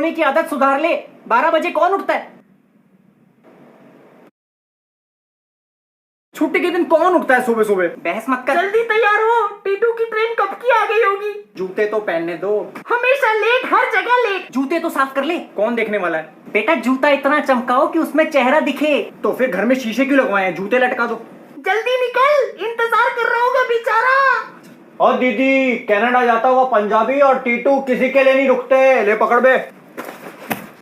सोने की आदत सुधार ले। 12 बजे कौन उठता है? छुट्टी के दिन कौन उठता है सुबह सुबह? बहस मत कर। जल्दी तैयार हो, टीटू की ट्रेन कब की आ गई होगी। जूते तो पहनने दो। हमेशा लेट, हर जगह लेट। जूते तो साफ कर ले। कौन देखने वाला है? बेटा जूता इतना चमकाओ कि उसमें चेहरा दिखे। तो फिर घर में शीशे क्यों लगवाए हैं? जूते लटका दो। जल्दी निकल, इंतजार कर रहा होगा बेचारा। और दीदी, कनाडा जाता हुआ पंजाबी और टीटू किसी के लिए नहीं रुकते। ले पकड़ बे।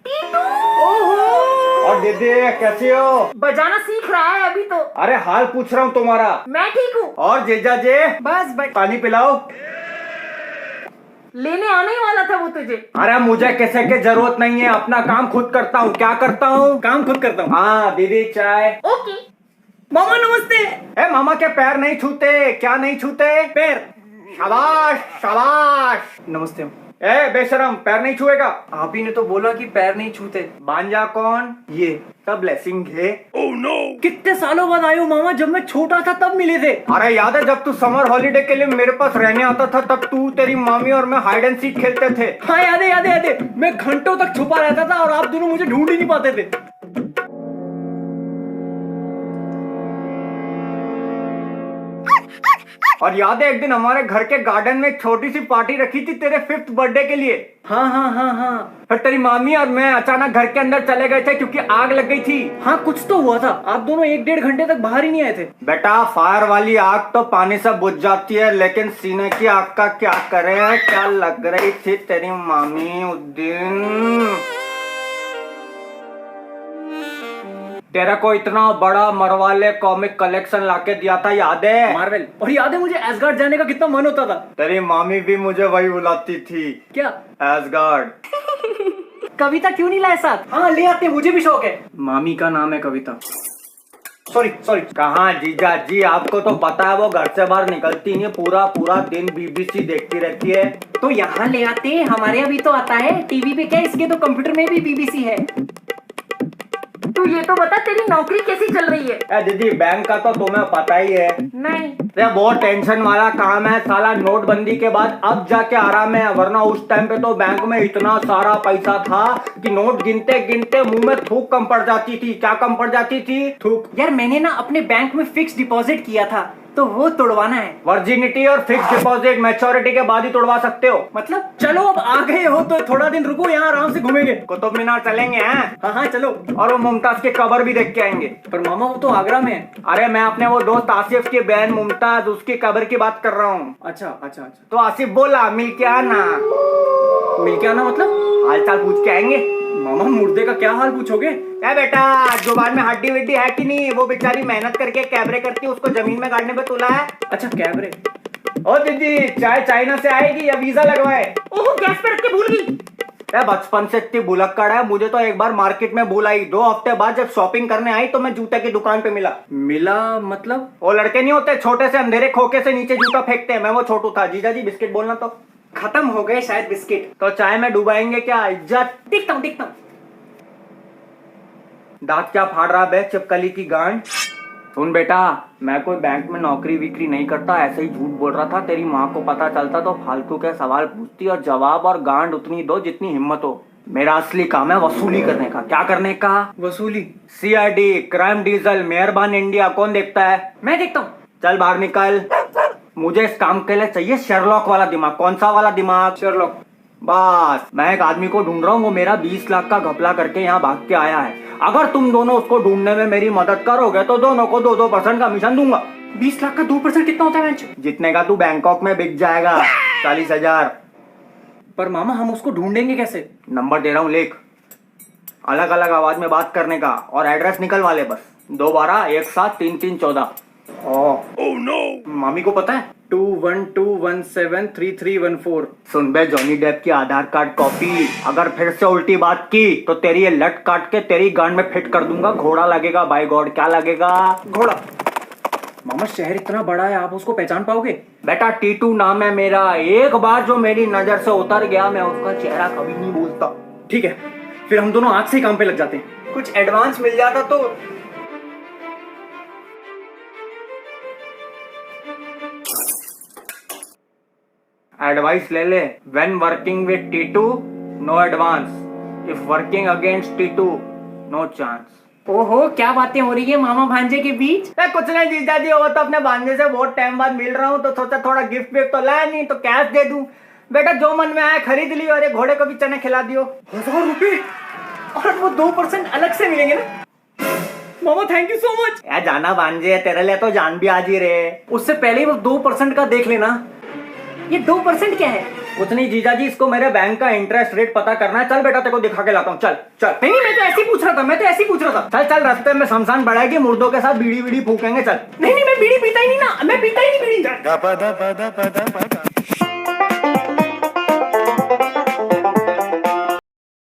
टीटू और दीदी कैसी हो? बजाना सीख रहा है अभी तो। अरे हाल पूछ रहा हूँ तुम्हारा। मैं ठीक हूँ। और जीजा जी, बस पानी पिलाओ। लेने आने ही वाला था वो तुझे। अरे मुझे किसी की जरूरत नहीं है, अपना काम खुद करता हूँ। क्या करता हूँ? काम खुद करता हूँ। हाँ दीदी चाय। ओके। मामा नमस्ते। ए मामा के पैर नहीं छूते। क्या नहीं छूते? पैर। शाबाश शाबाश। नमस्ते। ए बेशरम, पैर नहीं छुएगा। आप ही ने तो बोला कि पैर नहीं छूते। बांजा कौन? ये तब ब्लेसिंग है। कितने सालों बाद आए हो मामा? जब मैं छोटा था तब मिले थे। अरे याद है जब तू समर हॉलीडे के लिए मेरे पास रहने आता था, तब तू, तेरी मामी और मैं हाइड एंड सीक खेलते थे। हाँ याद है याद है याद है। मैं घंटों तक छुपा रहता था और आप दोनों मुझे ढूंढ ही नहीं पाते थे। और याद है एक दिन हमारे घर के गार्डन में एक छोटी सी पार्टी रखी थी तेरे 5th बर्थडे के लिए। हाँ हाँ हाँ हाँ। फिर तेरी मामी और मैं अचानक घर के अंदर चले गए थे क्योंकि आग लग गई थी। हाँ कुछ तो हुआ था। आप दोनों 1-1.5 घंटे तक बाहर ही नहीं आए थे। बेटा फायर वाली आग तो पानी से बुझ जाती है, लेकिन सीने की आग का क्या करे। क्या लग रही थी तेरी मामी उस दिन। तेरा को इतना बड़ा मरवाले कॉमिक कलेक्शन लाके दिया था, याद है? मार्वल। और याद है मुझे एसगार्ड जाने का कितना मन होता था। तेरी मामी भी मुझे वही बुलाती थी। क्या? एसगार्ड। कविता क्यों नहीं लाए साथ? हाँ ले आते, मुझे भी शौक है। मामी का नाम है कविता। सॉरी। कहाँ जीजा जी, आपको तो पता है वो घर से बाहर निकलती नहीं, पूरा दिन बीबीसी देखती रहती है। तो यहाँ ले आते, हमारे यहाँ भी तो आता है। टीवी पे क्या, इसके तो कंप्यूटर में भी बीबीसी है। तू ये तो बता, तेरी नौकरी कैसी चल रही है? दीदी बैंक का तो तुम्हें पता ही है। नहीं। ये बहुत टेंशन वाला काम है साला। नोटबंदी के बाद अब जाके आराम है, वरना उस टाइम पे तो बैंक में इतना सारा पैसा था कि नोट गिनते गिनते मुंह में थूक कम पड़ जाती थी। क्या कम पड़ जाती थी? थूक। यार मैंने ना अपने बैंक में फिक्स डिपॉजिट किया था, तो वो तोड़वाना है। वर्जिनिटी और फिक्स डिपॉजिट मैच्योरिटी के बाद ही तोड़वा सकते हो। मतलब चलो अब आ गए हो तो थोड़ा दिन रुको, यहाँ आराम से घूमेंगे। कुतुब मीनार चलेंगे हैं? हाँ हाँ चलो। और वो मुमताज की कब्र भी देख के आएंगे। पर मामा वो तो आगरा में है। अरे मैं अपने वो दोस्त आसिफ की बहन मुमताज, उसकी कब्र की बात कर रहा हूँ। अच्छा। तो आसिफ बोला मिल के आना। मिल के आना मतलब? हाल चाल पूछ के आएंगे। मामा मुर्दे का क्या हाल पूछोगे? क्या बेटा, जुबान में हड्डी वड्डी है कि नहीं? वो बेचारी मेहनत करके कैबरे करती है, उसको जमीन में गाड़ने पे तुला है। अच्छा कैबरे। ओ दीदी, चाय चाइना से आएगी या वीजा लगवाए? ओह गैस पे रख के भूल गई। बचपन से इतनी भुलक्कड़ है, मुझे तो एक बार मार्केट में भूल आई। 2 हफ्ते बाद जब शॉपिंग करने आई तो मैं जूते की दुकान पे मिला मतलब? वो लड़के नहीं होते छोटे से अंधेरे खोखे से नीचे जूता फेंकते हैं, मैं वो छोटू था। जीजा जी बिस्किट बोलना। तो खत्म हो गए शायद बिस्किट। तो चाय में डुबाएंगे क्या? इज्जत। देखता हूँ। दांत क्या फाड़ रहा बे, चिपकली की गांड। सुन बेटा, मैं कोई बैंक में नौकरी विक्री नहीं करता, ऐसे ही झूठ बोल रहा था। तेरी माँ को पता चलता तो फालतू के सवाल पूछती और जवाब और गांड उतनी दो जितनी हिम्मत हो। मेरा असली काम है वसूली करने का। क्या करने का? वसूली। CID, क्राइम डीजल, मेहरबान इंडिया। कौन देखता है? मैं देखता हूँ। चल बाहर निकल। मुझे इस काम के लिए चाहिए शेरलॉक वाला दिमाग। कौन सा वाला दिमाग? शेरलॉक। बस मैं एक आदमी को ढूंढ रहा हूँ, वो मेरा 20 लाख का घपला करके यहाँ भाग के आया है। अगर तुम दोनों उसको ढूंढने में मेरी मदद करोगे तो दोनों को 2% कमीशन दूंगा। 20 लाख का 2% कितना होता है? जितने का तू बैंकॉक में बिक जाएगा। 40,000। पर मामा हम उसको ढूंढेंगे कैसे? नंबर दे रहा हूँ, लिख। अलग अलग आवाज में बात करने का और एड्रेस निकलवा ले बस। 212-173314। Oh no. मामी को पता है? 2121733314। सुन बे जॉनी डेप की आधार कार्ड कॉपी, अगर फिर से उल्टी बात की तो तेरी ये लट काट के तेरी गांड में फिट कर दूंगा। घोड़ा लगेगा, बाय गॉड। क्या लगेगा? घोड़ा। मामा शहर इतना बड़ा है, आप उसको पहचान पाओगे? बेटा टीटू नाम है मेरा। एक बार जो मेरी नजर से उतर गया, मैं उसका चेहरा कभी नहीं भूलता। ठीक है, फिर हम दोनों आज से ही काम पे लग जाते हैं। कुछ एडवांस मिल जाता तो। एडवाइस ले ले। When working with Titu, no advance. If working against Titu no chance. ओहो, क्या बातें हो रही है मामा भांजे के बीच? कुछ नहीं जीजा जी, वो तो अपने भांजे से बहुत टाइम बाद मिल रहा हूँ तो सोचा थोड़ा गिफ्ट विफ्ट तो लाया नहीं तो कैश दे दूं। बेटा जो मन में आया खरीद लियो, और ये घोड़े को भी चने खिला दियो। 1000 रुपए और वो 2% अलग से मिलेंगे ना? मामा थैंक यू सो मच। यार जाना भांजे, तेरे लिए तो जान भी आज ही रे। उससे पहले ही वो 2% का देख लेना। ये 2% क्या है? कुछ नहीं जीजा जी, इसको मेरे बैंक का इंटरेस्ट रेट पता करना है। चल बेटा तेरे को दिखा के लाता हूँ, चल चल। नहीं मैं तो ऐसे ही पूछ रहा था, मैं तो ऐसे ही पूछ रहा था। चल चल, रास्ते में शमशान बढ़ाएगी, मुर्दों के साथ बीड़ी बीड़ी फूकेंगे, चल। नहीं मैं बीड़ी पीता ही नहीं ना, मैं पीता ही नहीं बीड़ी। da ba da ba da ba da ba da